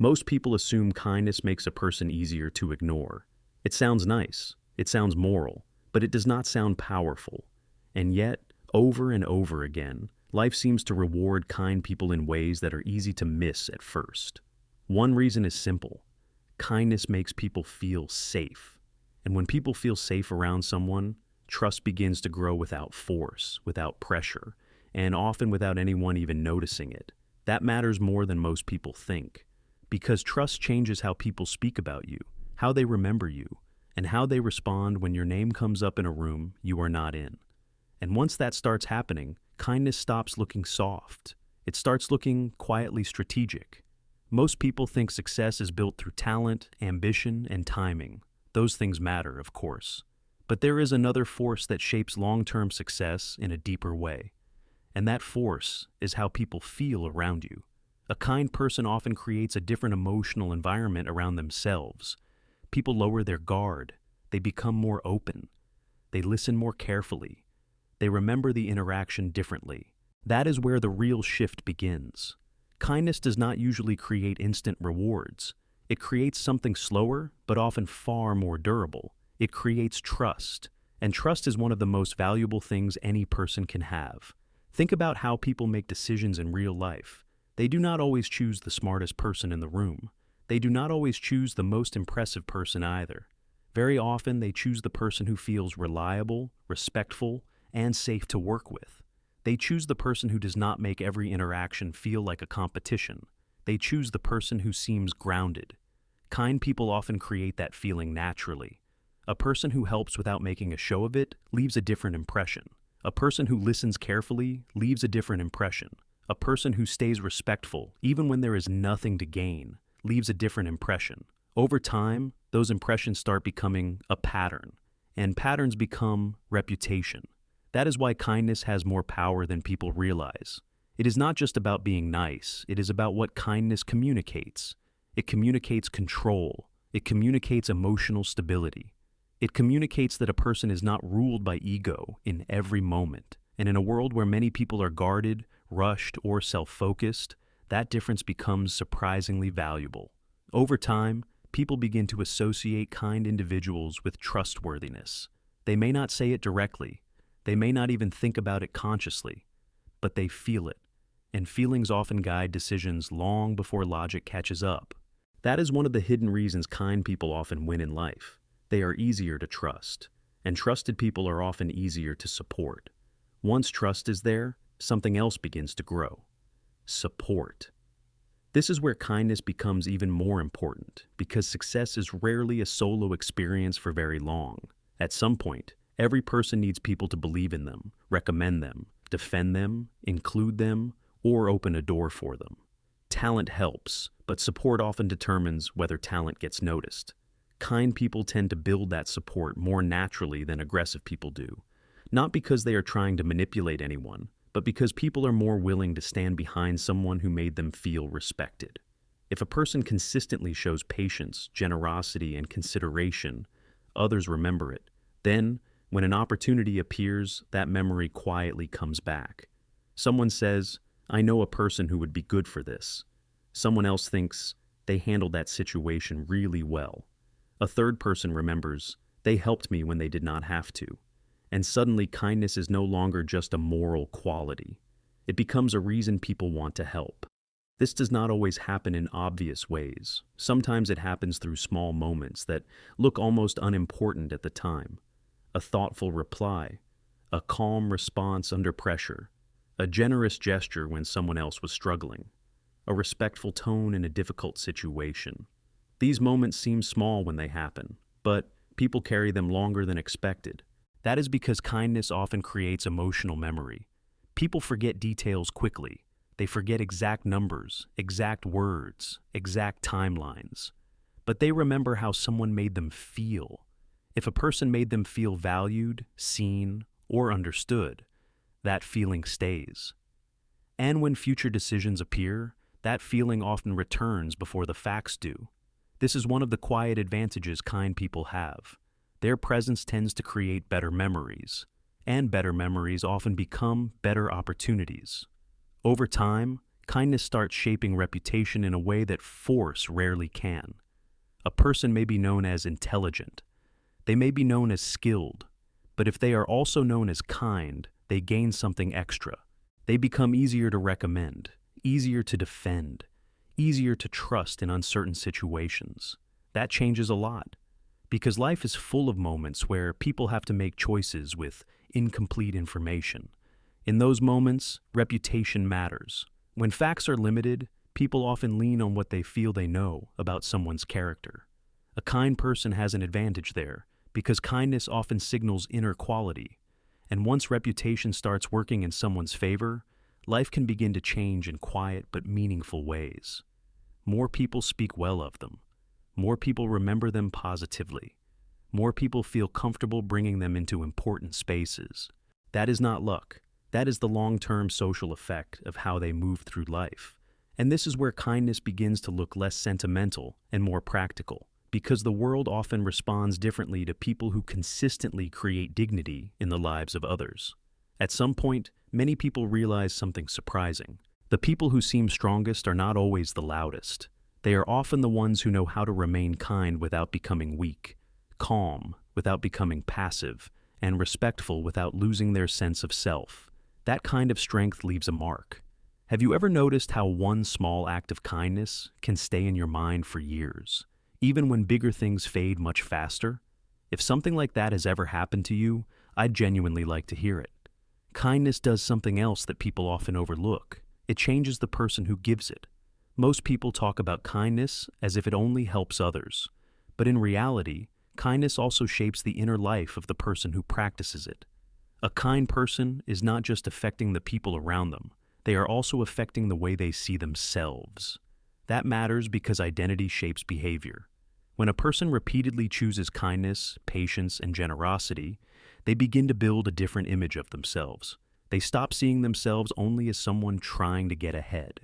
Most people assume kindness makes a person easier to ignore. It sounds nice, it sounds moral, but it does not sound powerful. And yet, over and over again, life seems to reward kind people in ways that are easy to miss at first. One reason is simple. Kindness makes people feel safe. And when people feel safe around someone, trust begins to grow without force, without pressure, and often without anyone even noticing it. That matters more than most people think, because trust changes how people speak about you, how they remember you, and how they respond when your name comes up in a room you are not in. And once that starts happening, kindness stops looking soft. It starts looking quietly strategic. Most people think success is built through talent, ambition, and timing. Those things matter, of course. But there is another force that shapes long-term success in a deeper way. And that force is how people feel around you. A kind person often creates a different emotional environment around themselves. People lower their guard. They become more open. They listen more carefully. They remember the interaction differently. That is where the real shift begins. Kindness does not usually create instant rewards. It creates something slower, but often far more durable. It creates trust. And trust is one of the most valuable things any person can have. Think about how people make decisions in real life. They do not always choose the smartest person in the room. They do not always choose the most impressive person either. Very often, they choose the person who feels reliable, respectful, and safe to work with. They choose the person who does not make every interaction feel like a competition. They choose the person who seems grounded. Kind people often create that feeling naturally. A person who helps without making a show of it leaves a different impression. A person who listens carefully leaves a different impression. A person who stays respectful, even when there is nothing to gain, leaves a different impression. Over time, those impressions start becoming a pattern, and patterns become reputation. That is why kindness has more power than people realize. It is not just about being nice, it is about what kindness communicates. It communicates control. It communicates emotional stability. It communicates that a person is not ruled by ego in every moment. And in a world where many people are guarded, rushed, or self-focused, that difference becomes surprisingly valuable. Over time, people begin to associate kind individuals with trustworthiness. They may not say it directly. They may not even think about it consciously, but they feel it. And feelings often guide decisions long before logic catches up. That is one of the hidden reasons kind people often win in life. They are easier to trust, and trusted people are often easier to support. Once trust is there, something else begins to grow. Support. This is where kindness becomes even more important, because success is rarely a solo experience for very long. At some point, every person needs people to believe in them, recommend them, defend them, include them, or open a door for them. Talent helps, but support often determines whether talent gets noticed. Kind people tend to build that support more naturally than aggressive people do. Not because they are trying to manipulate anyone, but because people are more willing to stand behind someone who made them feel respected. If a person consistently shows patience, generosity, and consideration, others remember it. Then, when an opportunity appears, that memory quietly comes back. Someone says, "I know a person who would be good for this." Someone else thinks, "They handled that situation really well." A third person remembers, "They helped me when they did not have to." And suddenly kindness is no longer just a moral quality. It becomes a reason people want to help. This does not always happen in obvious ways. Sometimes it happens through small moments that look almost unimportant at the time. A thoughtful reply, a calm response under pressure, a generous gesture when someone else was struggling, a respectful tone in a difficult situation. These moments seem small when they happen, but people carry them longer than expected. That is because kindness often creates emotional memory. People forget details quickly. They forget exact numbers, exact words, exact timelines. But they remember how someone made them feel. If a person made them feel valued, seen, or understood, that feeling stays. And when future decisions appear, that feeling often returns before the facts do. This is one of the quiet advantages kind people have. Their presence tends to create better memories, and better memories often become better opportunities. Over time, kindness starts shaping reputation in a way that force rarely can. A person may be known as intelligent, they may be known as skilled, but if they are also known as kind, they gain something extra. They become easier to recommend, easier to defend, easier to trust in uncertain situations. That changes a lot, because life is full of moments where people have to make choices with incomplete information. In those moments, reputation matters. When facts are limited, people often lean on what they feel they know about someone's character. A kind person has an advantage there, because kindness often signals inner quality. And once reputation starts working in someone's favor, life can begin to change in quiet but meaningful ways. More people speak well of them. More people remember them positively. More people feel comfortable bringing them into important spaces. That is not luck. That is the long-term social effect of how they move through life. And this is where kindness begins to look less sentimental and more practical, because the world often responds differently to people who consistently create dignity in the lives of others. At some point, many people realize something surprising. The people who seem strongest are not always the loudest. They are often the ones who know how to remain kind without becoming weak, calm without becoming passive, and respectful without losing their sense of self. That kind of strength leaves a mark. Have you ever noticed how one small act of kindness can stay in your mind for years, even when bigger things fade much faster? If something like that has ever happened to you, I'd genuinely like to hear it. Kindness does something else that people often overlook. It changes the person who gives it. Most people talk about kindness as if it only helps others, but in reality, kindness also shapes the inner life of the person who practices it. A kind person is not just affecting the people around them, they are also affecting the way they see themselves. That matters because identity shapes behavior. When a person repeatedly chooses kindness, patience, and generosity, they begin to build a different image of themselves. They stop seeing themselves only as someone trying to get ahead.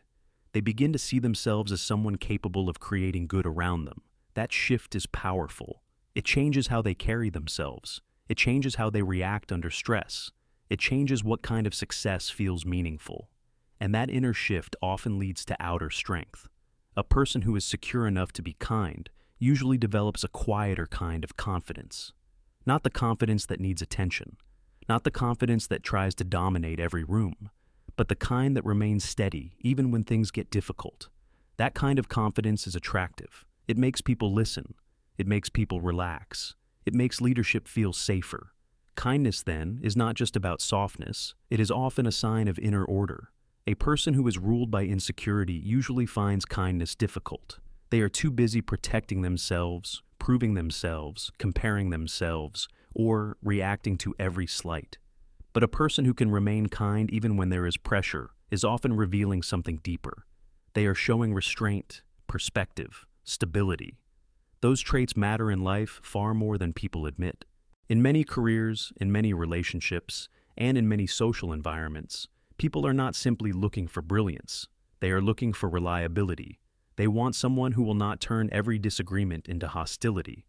They begin to see themselves as someone capable of creating good around them. That shift is powerful. It changes how they carry themselves. It changes how they react under stress. It changes what kind of success feels meaningful. And that inner shift often leads to outer strength. A person who is secure enough to be kind usually develops a quieter kind of confidence. Not the confidence that needs attention, not the confidence that tries to dominate every room, but the kind that remains steady even when things get difficult. That kind of confidence is attractive. It makes people listen. It makes people relax. It makes leadership feel safer. Kindness, then, is not just about softness. It is often a sign of inner order. A person who is ruled by insecurity usually finds kindness difficult. They are too busy protecting themselves, proving themselves, comparing themselves, or reacting to every slight. But a person who can remain kind even when there is pressure is often revealing something deeper. They are showing restraint, perspective, stability. Those traits matter in life far more than people admit. In many careers, in many relationships, and in many social environments, people are not simply looking for brilliance. They are looking for reliability. They want someone who will not turn every disagreement into hostility.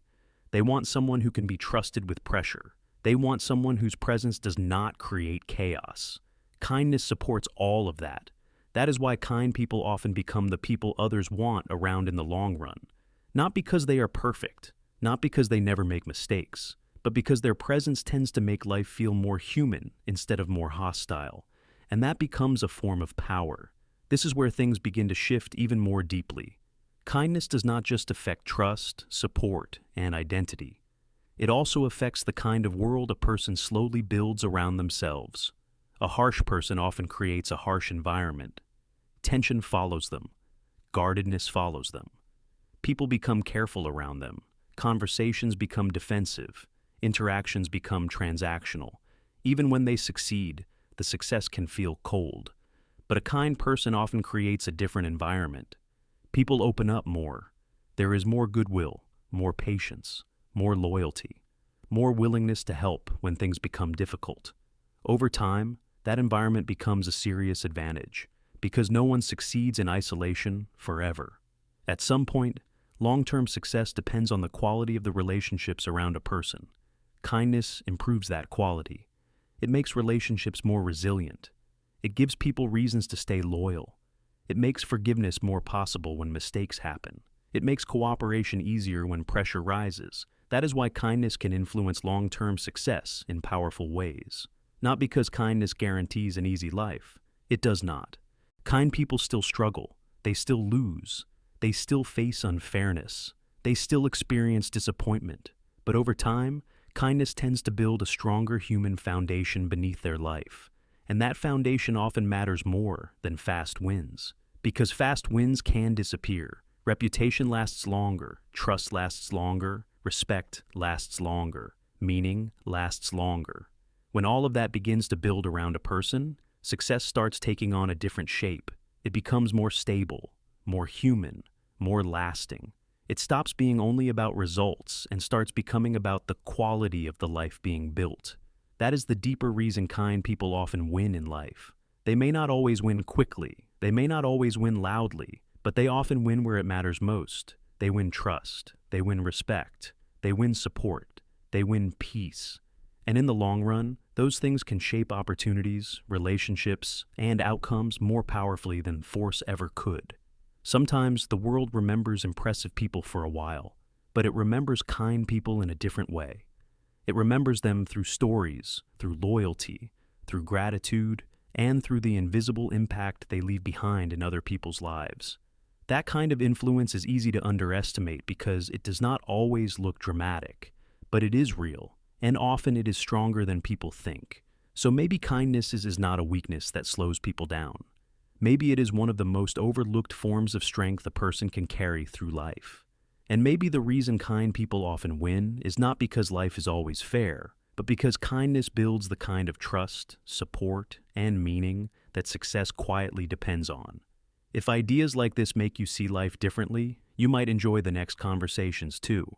They want someone who can be trusted with pressure. They want someone whose presence does not create chaos. Kindness supports all of that. That is why kind people often become the people others want around in the long run. Not because they are perfect, not because they never make mistakes, but because their presence tends to make life feel more human instead of more hostile. And that becomes a form of power. This is where things begin to shift even more deeply. Kindness does not just affect trust, support, and identity. It also affects the kind of world a person slowly builds around themselves. A harsh person often creates a harsh environment. Tension follows them. Guardedness follows them. People become careful around them. Conversations become defensive. Interactions become transactional. Even when they succeed, the success can feel cold. But a kind person often creates a different environment. People open up more. There is more goodwill, more patience, more loyalty, more willingness to help when things become difficult. Over time, that environment becomes a serious advantage, because no one succeeds in isolation forever. At some point, long-term success depends on the quality of the relationships around a person. Kindness improves that quality. It makes relationships more resilient. It gives people reasons to stay loyal. It makes forgiveness more possible when mistakes happen. It makes cooperation easier when pressure rises. That is why kindness can influence long-term success in powerful ways. Not because kindness guarantees an easy life. It does not. Kind people still struggle. They still lose. They still face unfairness. They still experience disappointment. But over time, kindness tends to build a stronger human foundation beneath their life. And that foundation often matters more than fast wins. Because fast wins can disappear. Reputation lasts longer. Trust lasts longer. Respect lasts longer. Meaning lasts longer. When all of that begins to build around a person, success starts taking on a different shape. It becomes more stable, more human, more lasting. It stops being only about results and starts becoming about the quality of the life being built. That is the deeper reason kind people often win in life. They may not always win quickly, they may not always win loudly, but they often win where it matters most. They win trust, they win respect, they win support, they win peace. And in the long run, those things can shape opportunities, relationships, and outcomes more powerfully than force ever could. Sometimes the world remembers impressive people for a while, but it remembers kind people in a different way. It remembers them through stories, through loyalty, through gratitude, and through the invisible impact they leave behind in other people's lives. That kind of influence is easy to underestimate because it does not always look dramatic, but it is real, and often it is stronger than people think. So maybe kindness is not a weakness that slows people down. Maybe it is one of the most overlooked forms of strength a person can carry through life. And maybe the reason kind people often win is not because life is always fair, but because kindness builds the kind of trust, support, and meaning that success quietly depends on. If ideas like this make you see life differently, you might enjoy the next conversations too.